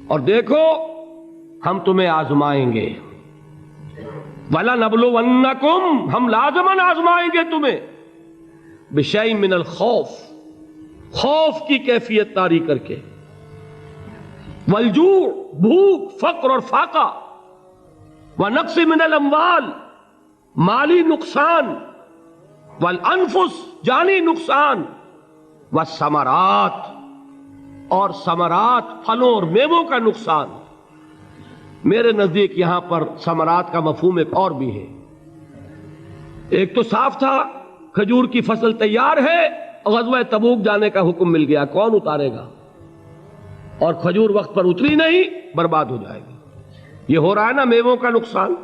اور دیکھو ہم تمہیں آزمائیں گے، وَلَنَبْلُوَنَّكُمْ، ہم لازماً آزمائیں گے تمہیں، بِشَيْءٍ مِّنَ الْخَوْفِ، خوف کی کیفیت طاری کر کے، والجوع، بھوک، فقر اور فاقہ، وَنَقْصٍ مِّنَ الْأَمْوَالِ، مالی نقصان، والانفس، جانی نقصان، والثمرات، اور ثمرات، پھلوں اور میووں کا نقصان۔ میرے نزدیک یہاں پر ثمرات کا مفہوم ایک اور بھی ہے۔ ایک تو صاف تھا کھجور کی فصل تیار ہے، غزوہ تبوک جانے کا حکم مل گیا، کون اتارے گا؟ اور کھجور وقت پر اتری نہیں، برباد ہو جائے گی۔ یہ ہو رہا ہے نا میووں کا نقصان۔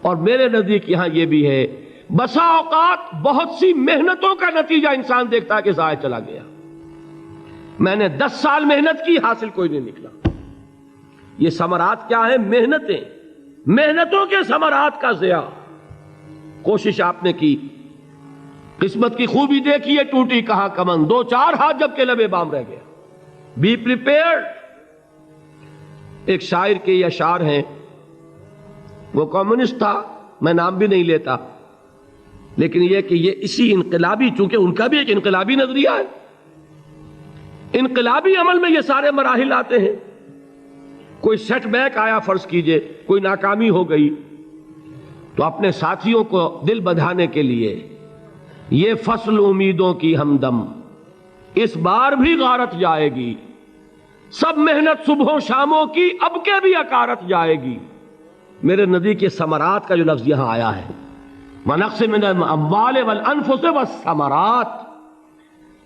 اور میرے نزدیک یہاں یہ بھی ہے، بسا اوقات بہت سی محنتوں کا نتیجہ انسان دیکھتا ہے کہ ضائع چلا گیا، میں نے 10 سال محنت کی، حاصل کوئی نہیں نکلا۔ یہ ثمرات کیا ہیں؟ محنتیں، محنتوں کے ثمرات کا ضیاع۔ کوشش آپ نے کی، قسمت کی خوبی دیکھی ہے، ٹوٹی کہاں کمن، 2-4 ہاتھ جب کے لبے بام رہ گیا۔ Be prepared. ایک شاعر کے یہ اشعار ہیں، وہ کمیونسٹ تھا، میں نام بھی نہیں لیتا، لیکن یہ کہ یہ اسی انقلابی، چونکہ ان کا بھی ایک انقلابی نظریہ ہے، انقلابی عمل میں یہ سارے مراحل آتے ہیں۔ کوئی سیٹ بیک آیا، فرض کیجئے کوئی ناکامی ہو گئی، تو اپنے ساتھیوں کو دل بندھانے کے لیے یہ فصل امیدوں کی ہمدم اس بار بھی غارت جائے گی، سب محنت صبحوں شاموں کی اب کے بھی اکارت جائے گی۔ میرے نزدیک یہ ثمرات کا جو لفظ یہاں آیا ہے، وَنَقْصٍ مِّنَ الْأَمْوَالِ وَالْأَنفُسِ وَالثَّمَرَاتِ،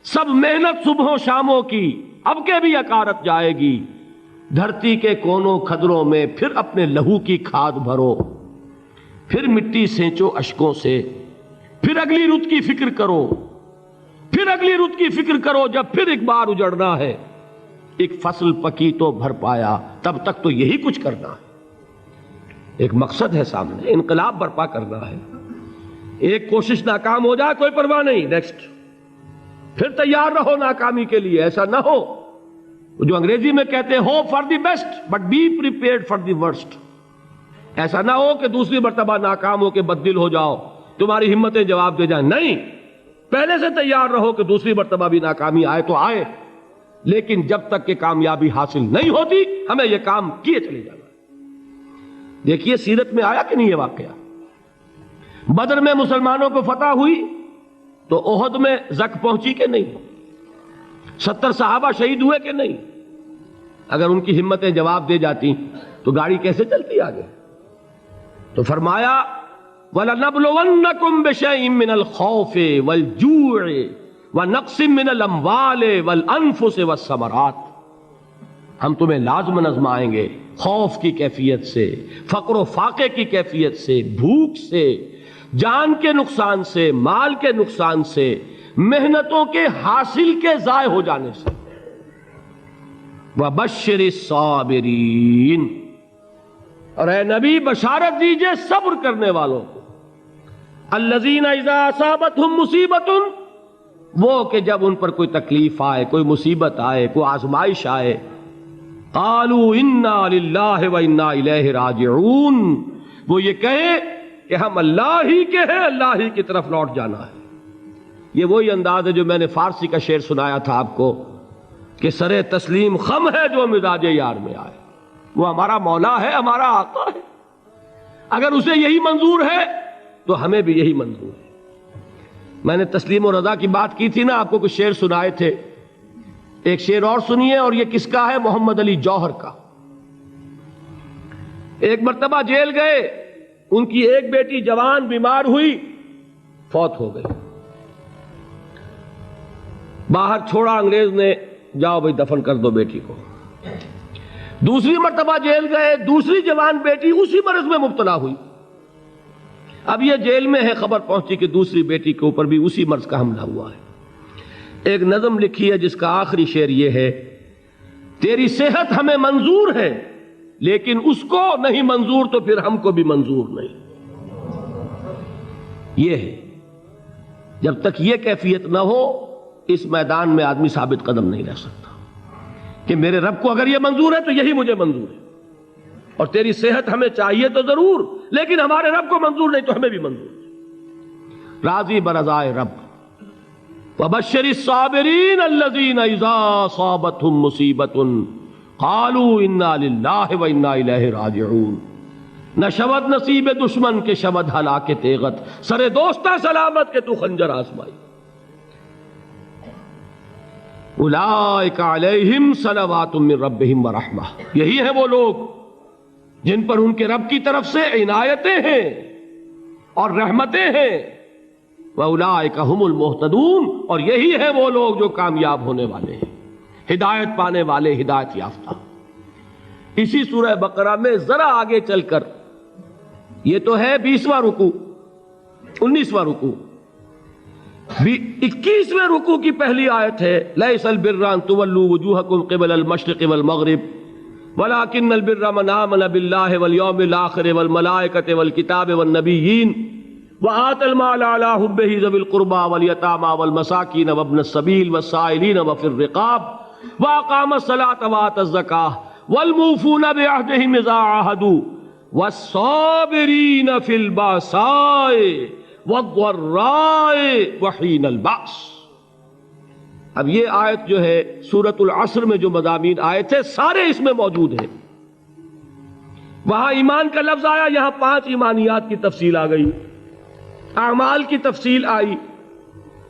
سب محنت صبحوں شاموں کی اب کے بھی اکارت جائے گی۔ دھرتی کے کونوں کھدروں میں پھر اپنے لہو کی کھاد بھرو، پھر مٹی سینچو اشکوں سے، پھر اگلی رت کی فکر کرو، پھر اگلی رت کی فکر کرو، جب پھر ایک بار اجڑنا ہے۔ ایک فصل پکی تو بھر پایا، تب تک تو یہی کچھ کرنا ہے۔ ایک مقصد ہے سامنے، انقلاب برپا کرنا ہے۔ ایک کوشش ناکام ہو جائے کوئی پرواہ نہیں، نیکسٹ، پھر تیار رہو ناکامی کے لیے۔ ایسا نہ ہو جو انگریزی میں کہتے ہیں hope for the best but be prepared for the worst. ایسا نہ ہو کہ دوسری مرتبہ ناکام ہو کے بددل ہو جاؤ، تمہاری ہمتیں جواب دے جائیں، نہیں، پہلے سے تیار رہو کہ دوسری مرتبہ بھی ناکامی آئے تو آئے، لیکن جب تک کہ کامیابی حاصل نہیں ہوتی ہمیں یہ کام کیے چلے جانا۔ دیکھیے سیرت میں آیا کہ نہیں یہ واقعہ؟ بدر میں مسلمانوں کو فتح ہوئی تو احد میں زک پہنچی کہ نہیں؟ 70 صحابہ شہید ہوئے کہ نہیں؟ اگر ان کی ہمتیں جواب دے جاتی تو گاڑی کیسے چلتی آگے؟ تو فرمایا وَلَنَبْلُوَنَّكُمْ بِشَيْءٍ مِّنَ الْخَوْفِ وَالْجُوعِ وَنَقْصٍ مِّنَ الْأَمْوَالِ وَالْأَنفُسِ وَالثَّمَرَاتِ، ہم تمہیں لازماً آزمائیں گے، خوف کی کیفیت سے، فقر و فاقے کی کیفیت سے، بھوک سے، جان کے نقصان سے، مال کے نقصان سے، محنتوں کے حاصل کے ضائع ہو جانے سے۔ وَبَشِّرِ الصَّابِرِينَ، اور اے نبی بشارت دیجئے صبر کرنے والوں کو۔ الَّذِينَ إِذَا أَصَابَتْهُمْ مُصِيبَةٌ، وہ کہ جب ان پر کوئی تکلیف آئے، کوئی مصیبت آئے، کوئی آزمائش آئے، قَالُوا إِنَّا لِلَّهِ وَإِنَّا إِلَيْهِ رَاجِعُونَ، وہ یہ کہیں کہ ہم اللہ ہی کے ہیں، اللہ ہی کی طرف لوٹ جانا ہے۔ یہ وہی انداز ہے جو میں نے فارسی کا شعر سنایا تھا آپ کو کہ سرے تسلیم خم ہے جو مزاج یار میں آئے۔ وہ ہمارا مولا ہے، ہمارا آقا ہے، اگر اسے یہی منظور ہے تو ہمیں بھی یہی منظور ہے۔ میں نے تسلیم و رضا کی بات کی تھی نا، آپ کو کچھ شعر سنائے تھے، ایک شعر اور سنیے، اور یہ کس کا ہے؟ محمد علی جوہر کا۔ ایک مرتبہ جیل گئے، ان کی ایک بیٹی جوان بیمار ہوئی، فوت ہو گئی، باہر چھوڑا انگریز نے، جاؤ بھائی دفن کر دو بیٹی کو۔ دوسری مرتبہ جیل گئے، دوسری جوان بیٹی اسی مرض میں مبتلا ہوئی۔ اب یہ جیل میں ہے، خبر پہنچی کہ دوسری بیٹی کے اوپر بھی اسی مرض کا حملہ ہوا ہے۔ ایک نظم لکھی ہے جس کا آخری شعر یہ ہے، تیری صحت ہمیں منظور ہے لیکن اس کو نہیں منظور تو پھر ہم کو بھی منظور نہیں۔ یہ ہے، جب تک یہ کیفیت نہ ہو اس میدان میں آدمی ثابت قدم نہیں رہ سکتا۔ کہ میرے رب کو اگر یہ منظور ہے تو یہی مجھے منظور ہے، اور تیری صحت ہمیں چاہیے تو ضرور، لیکن ہمارے رب کو منظور نہیں تو ہمیں بھی منظور ہے۔ راضی برضائے رب۔ وبشر الصابرین الذین اذا اصابتهم مصیبۃ قالوا انا للہ وانا الیہ راجعون۔ نہ شود نصیب دشمن کے شود ہلاک تیغت، سر دوستہ سلامت کے تو خنجر آزمائی۔ اولئک علیہم صلوات من ربہم ورحمہ، یہی ہیں وہ لوگ جن پر ان کے رب کی طرف سے عنایتیں ہیں اور رحمتیں ہیں۔ وَأُولَٰئِكَ هُمُ الْمُهْتَدُونَ، اور یہی ہیں وہ لوگ جو کامیاب ہونے والے ہیں، ہدایت پانے والے، ہدایت یافتہ۔ اسی سورہ بقرہ میں ذرا آگے چل کر، یہ تو ہے 20واں رکوع، 19واں رکوع، 21ویں رکوع کی پہلی آیت ہے لَيْسَ الْبِرَّ أَن تُوَلُّوا وُجُوهَكُمْ قِبَلَ الْمَشْرِقِ وَالْمَغْرِبِ وَلَٰكِنَّ الْبِرَّ مَنْ آمَنَ بِاللَّهِ وَالْيَوْمِ الْآخِرِ وَالْمَلَائِكَةِ وَالْكِتَابِ وَالنَّبِيِّينَ وَآتَى المال على حبه ذوي القربى واليتامى والمساكين وابن السبيل والسائلين وفي الرقاب وأقام الصلاة وآتى الزكاة والموفون بعهدهم إذا عاهدوا والصابرين في البأساء والضراء وحين البأس۔ اب یہ آیت جو ہے سورۃ العصر میں جو مضامین آئے تھے سارے اس میں موجود ہیں۔ وہاں ایمان کا لفظ آیا، یہاں 5 ایمانیات کی تفصیل آ گئی، اعمال کی تفصیل آئی،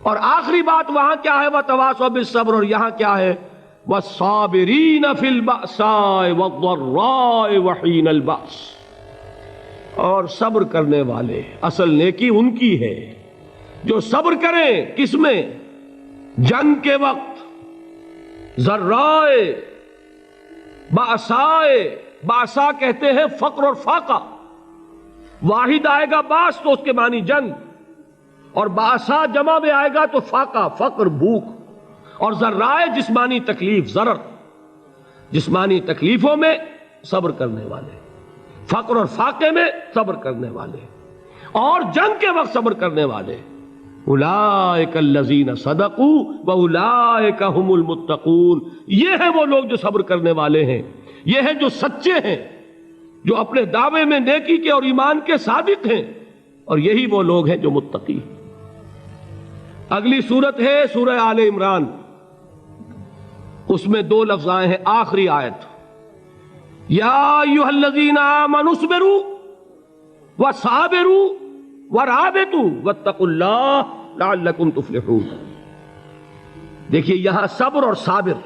اور آخری بات وہاں کیا ہے وَتَوَاصَوْا بِالصَّبْرِ، اور یہاں کیا ہے وَالصَّابِرِينَ فِي الْبَأْسَاءِ وَالضَّرَّاءِ وَحِينَ الْبَأْسِ، اور صبر کرنے والے۔ اصل نیکی ان کی ہے جو صبر کریں، کس میں؟ جنگ کے وقت، ذرائے، بأسائے، بأسا کہتے ہیں فقر اور فاقہ، واحد آئے گا باس تو اس کے معنی جنگ، اور بأسا جمع میں آئے گا تو فاقہ، فقر، بھوک، اور ذرائے جسمانی تکلیف، ضرر، جسمانی تکلیفوں میں صبر کرنے والے، فقر اور فاقے میں صبر کرنے والے، اور جنگ کے وقت صبر کرنے والے۔ اولئک الذین صدقوا واولئک هم المتقون، یہ ہیں وہ لوگ جو صبر کرنے والے ہیں، یہ ہیں جو سچے ہیں، جو اپنے دعوے میں نیکی کے اور ایمان کے صادق ہیں، اور یہی وہ لوگ ہیں جو متقی ہیں۔ اگلی صورت ہے سورہ آل عمران، اس میں 2 لفظ آئے ہیں، آخری آیت یا ایھا الذین آمنوا اصبروا وصابروا ورابطوا واتقوا اللہ لعلکم تفلحون۔ دیکھیے یہاں صبر اور صابر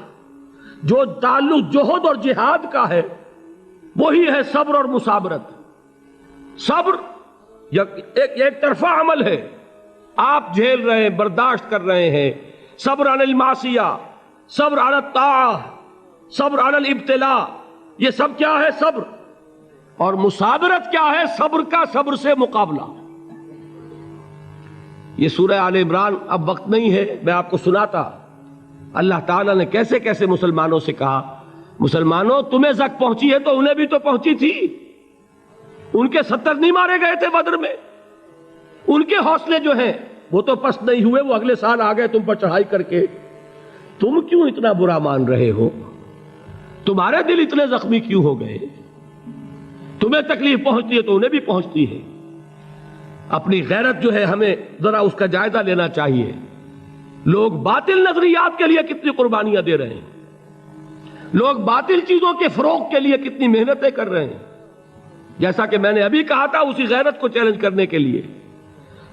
جو تعلق جوہد اور جہاد کا ہے وہی ہے صبر اور مصابرت۔ صبر ایک طرفہ عمل ہے، آپ جھیل رہے ہیں، برداشت کر رہے ہیں، صبر علی المعصیہ، صبر علی الطاعہ، صبر علی الابتلاء، یہ سب کیا ہے؟ صبر۔ اور مصابرت کیا ہے؟ صبر کا صبر سے مقابلہ۔ یہ سورہ آل عمران، اب وقت نہیں ہے میں آپ کو سناتا اللہ تعالیٰ نے کیسے کیسے مسلمانوں سے کہا، مسلمانوں تمہیں زک پہنچی ہے تو انہیں بھی تو پہنچی تھی، ان کے 70 نہیں مارے گئے تھے بدر میں، ان کے حوصلے جو ہیں وہ تو پست نہیں ہوئے، وہ اگلے سال آ گئے تم پر چڑھائی کر کے، تم کیوں اتنا برا مان رہے ہو؟ تمہارے دل اتنے زخمی کیوں ہو گئے؟ تمہیں تکلیف پہنچتی ہے تو انہیں بھی پہنچتی ہے۔ اپنی غیرت جو ہے ہمیں ذرا اس کا جائزہ لینا چاہیے۔ لوگ باطل نظریات کے لیے کتنی قربانیاں دے رہے ہیں، لوگ باطل چیزوں کے فروغ کے لیے کتنی محنتیں کر رہے ہیں۔ جیسا کہ میں نے ابھی کہا تھا، اسی غیرت کو چیلنج کرنے کے لیے،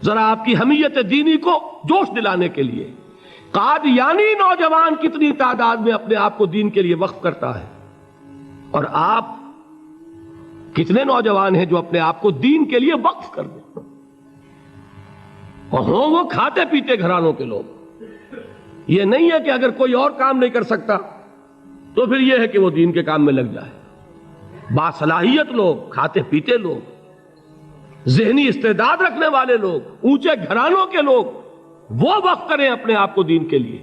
ذرا آپ کی حمیت دینی کو جوش دلانے کے لیے، قادیانی نوجوان کتنی تعداد میں اپنے آپ کو دین کے لیے وقف کرتا ہے، اور آپ کتنے نوجوان ہیں جو اپنے آپ کو دین کے لیے وقف کر دیں، اور ہوں وہ کھاتے پیتے گھرانوں کے لوگ۔ یہ نہیں ہے کہ اگر کوئی اور کام نہیں کر سکتا تو پھر یہ ہے کہ وہ دین کے کام میں لگ جائے۔ باصلاحیت لوگ، کھاتے پیتے لوگ، ذہنی استعداد رکھنے والے لوگ، اونچے گھرانوں کے لوگ، وہ وقف کریں اپنے آپ کو دین کے لیے۔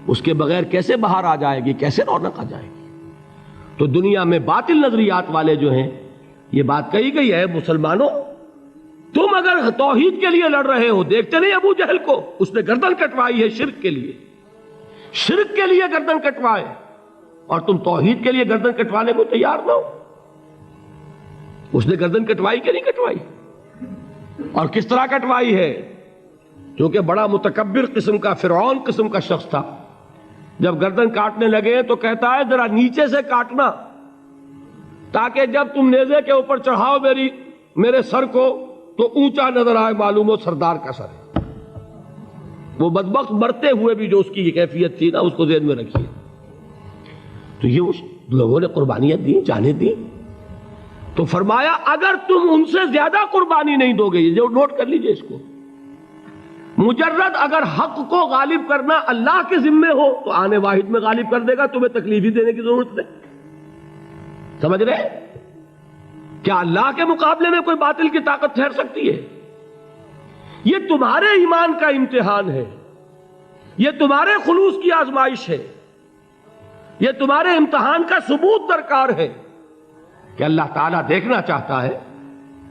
اس کے بغیر کیسے باہر آ جائے گی، کیسے رونق آ جائے گی؟ تو دنیا میں باطل نظریات والے جو ہیں، یہ بات کہی گئی ہے، مسلمانوں تم اگر توحید کے لیے لڑ رہے ہو، دیکھتے نہیں ابو جہل کو، اس نے گردن کٹوائی ہے شرک کے لیے، شرک کے لیے گردن کٹوائے، اور تم توحید کے لیے گردن کٹوانے کو تیار نہ ہو. اس نے گردن کٹوائی کہ نہیں کٹوائی؟ اور کس طرح کٹوائی ہے؟ کیونکہ بڑا متکبر قسم کا، فرعون قسم کا شخص تھا. جب گردن کاٹنے لگے تو کہتا ہے ذرا نیچے سے کاٹنا، تاکہ جب تم نیزے کے اوپر چڑھاؤ میرے سر کو تو اونچا نظر آئے، معلوم ہو سردار کا سر ہے. وہ بدبخت مرتے ہوئے بھی جو اس کی کیفیت تھی نا، اس کو ذہن میں رکھیے. تو یہ اس لوگوں نے قربانیاں دی، جانیں دی. تو فرمایا اگر تم ان سے زیادہ قربانی نہیں دو گے، یہ جو نوٹ کر لیجئے اس کو، مجرد اگر حق کو غالب کرنا اللہ کے ذمے ہو تو آنے واحد میں غالب کر دے گا، تمہیں تکلیف ہی دینے کی ضرورت نہیں. سمجھ رہے؟ کیا اللہ کے مقابلے میں کوئی باطل کی طاقت ٹھہر سکتی ہے؟ یہ تمہارے ایمان کا امتحان ہے، یہ تمہارے خلوص کی آزمائش ہے، یہ تمہارے امتحان کا ثبوت درکار ہے کہ اللہ تعالیٰ دیکھنا چاہتا ہے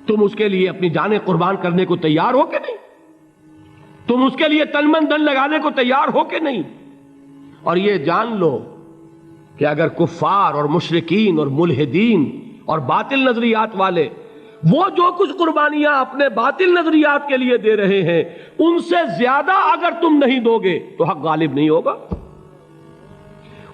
تم اس کے لیے اپنی جانیں قربان کرنے کو تیار ہو کہ نہیں، تم اس کے لیے تن من دھن لگانے کو تیار ہو کہ نہیں. اور یہ جان لو کہ اگر کفار اور مشرکین اور ملحدین اور باطل نظریات والے وہ جو کچھ قربانیاں اپنے باطل نظریات کے لیے دے رہے ہیں، ان سے زیادہ اگر تم نہیں دو گے تو حق غالب نہیں ہوگا.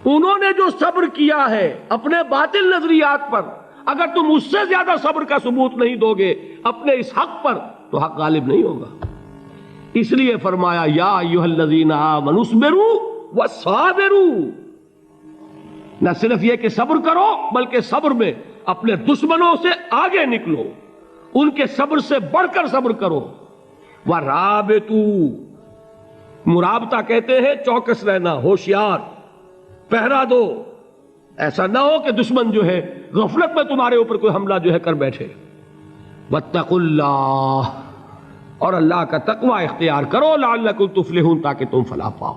انہوں نے جو صبر کیا ہے اپنے باطل نظریات پر، اگر تم اس سے زیادہ صبر کا ثبوت نہیں دو گے اپنے اس حق پر تو حق غالب نہیں ہوگا. اس لیے فرمایا یا ایھا الذین آمنوا اصبروا وصابروا. نہ صرف یہ کہ صبر کرو، بلکہ صبر میں اپنے دشمنوں سے آگے نکلو، ان کے صبر سے بڑھ کر صبر کرو. ورابطوا، مرابطہ کہتے ہیں چوکس رہنا، ہوشیار، پہرا دو. ایسا نہ ہو کہ دشمن جو ہے غفلت میں تمہارے اوپر کوئی حملہ جو ہے کر بیٹھے. واتقوا اللہ، اور اللہ کا تقوی اختیار کرو، لعلکم تفلحون، تاکہ تم فلاح پاؤ.